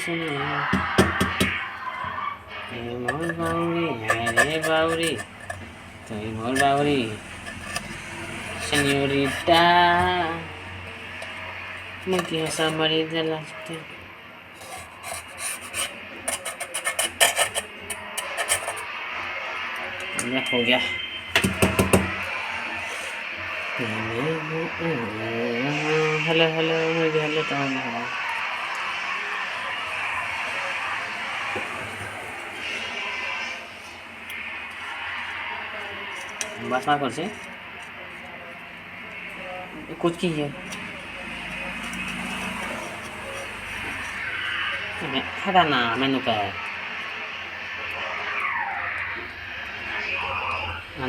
सुनो मोर बाउरी रे बाउरी तुई मोर बाउरी señorita मुझे समरी लगते हो गया हेलो हेलो मुझे हेलो तो बस ना कर कुछ की है ada na menu ka